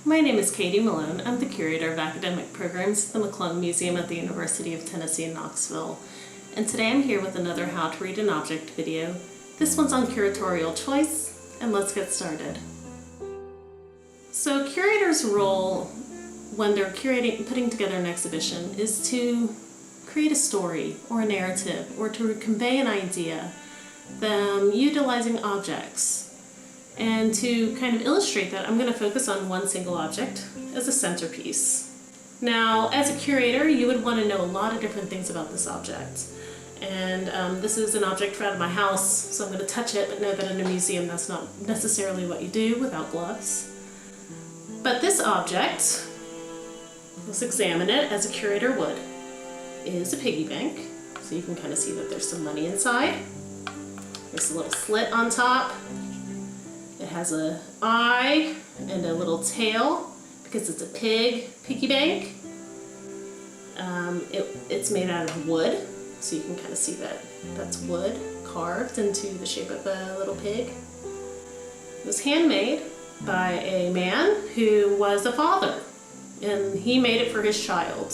My name is Katy Malone. I'm the Curator of Academic Programs at the McClung Museum at the University of Tennessee in Knoxville. And today I'm here with another How to Read an Object video. This one's on curatorial choice, and let's get started. So a curator's role when they're putting together an exhibition is to create a story or a narrative or to convey an idea, utilizing objects. And to kind of illustrate that, I'm going to focus on one single object as a centerpiece. Now, as a curator, you would want to know a lot of different things about this object. And this is an object out of my house, so I'm going to touch it, but know that in a museum that's not necessarily what you do without gloves. But this object, let's examine it as a curator would, is a piggy bank. So you can kind of see that there's some money inside. There's a little slit on top. It has an eye and a little tail because it's a piggy bank. It's made out of wood, so you can kind of see that that's wood carved into the shape of a little pig. It was handmade by a man who was a father, and he made it for his child.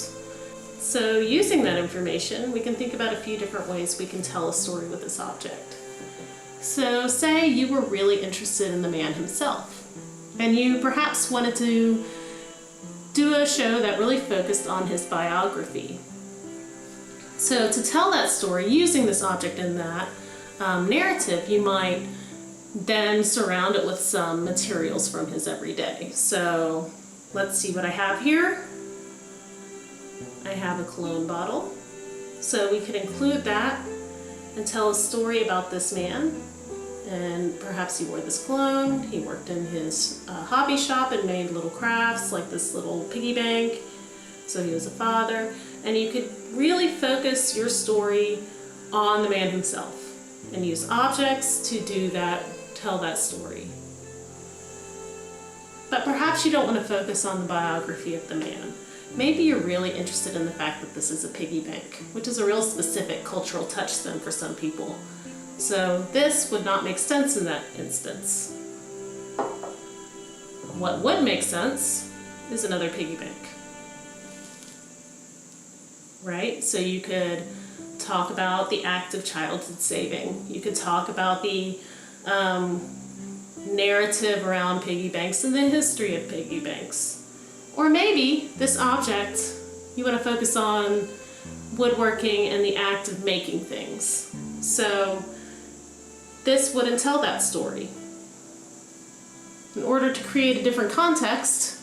So using that information, we can think about a few different ways we can tell a story with this object. So say you were really interested in the man himself, and you perhaps wanted to do a show that really focused on his biography. So to tell that story using this object in that narrative, you might then surround it with some materials from his everyday. So let's see what I have here. I have a cologne bottle. So we could include that and tell a story about this man. And perhaps he wore this cologne, he worked in his hobby shop and made little crafts like this little piggy bank. So he was a father. And you could really focus your story on the man himself and use objects to do that, tell that story. But perhaps you don't want to focus on the biography of the man. Maybe you're really interested in the fact that this is a piggy bank, which is a real specific cultural touchstone for some people. So this would not make sense in that instance. What would make sense is another piggy bank. Right? So you could talk about the act of childhood saving. You could talk about the narrative around piggy banks and the history of piggy banks. Or maybe this object, you want to focus on woodworking and the act of making things. So this wouldn't tell that story. In order to create a different context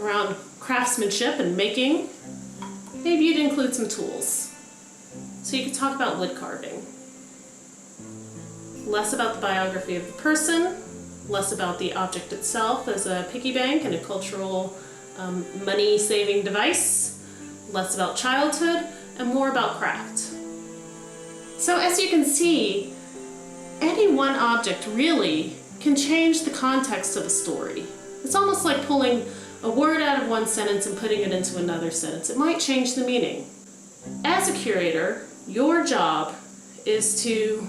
around craftsmanship and making, maybe you'd include some tools. So you could talk about wood carving. Less about the biography of the person, less about the object itself as a piggy bank and a cultural money-saving device, less about childhood, and more about craft. So as you can see, any one object really can change the context of a story. It's almost like pulling a word out of one sentence and putting it into another sentence. It might change the meaning. As a curator, your job is to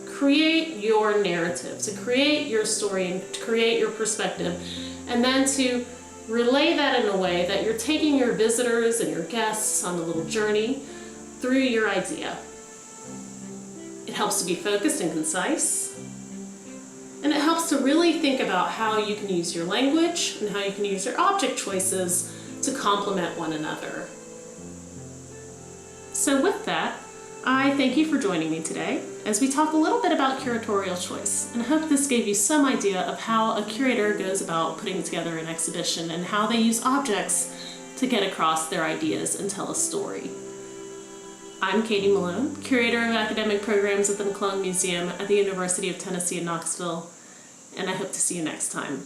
create your narrative, to create your story and to create your perspective, and then to relay that in a way that you're taking your visitors and your guests on a little journey through your idea. It helps to be focused and concise, and it helps to really think about how you can use your language and how you can use your object choices to complement one another. So with that, I thank you for joining me today as we talk a little bit about curatorial choice, and I hope this gave you some idea of how a curator goes about putting together an exhibition and how they use objects to get across their ideas and tell a story. I'm Katy Malone, Curator of Academic Programs at the McClung Museum at the University of Tennessee in Knoxville, and I hope to see you next time.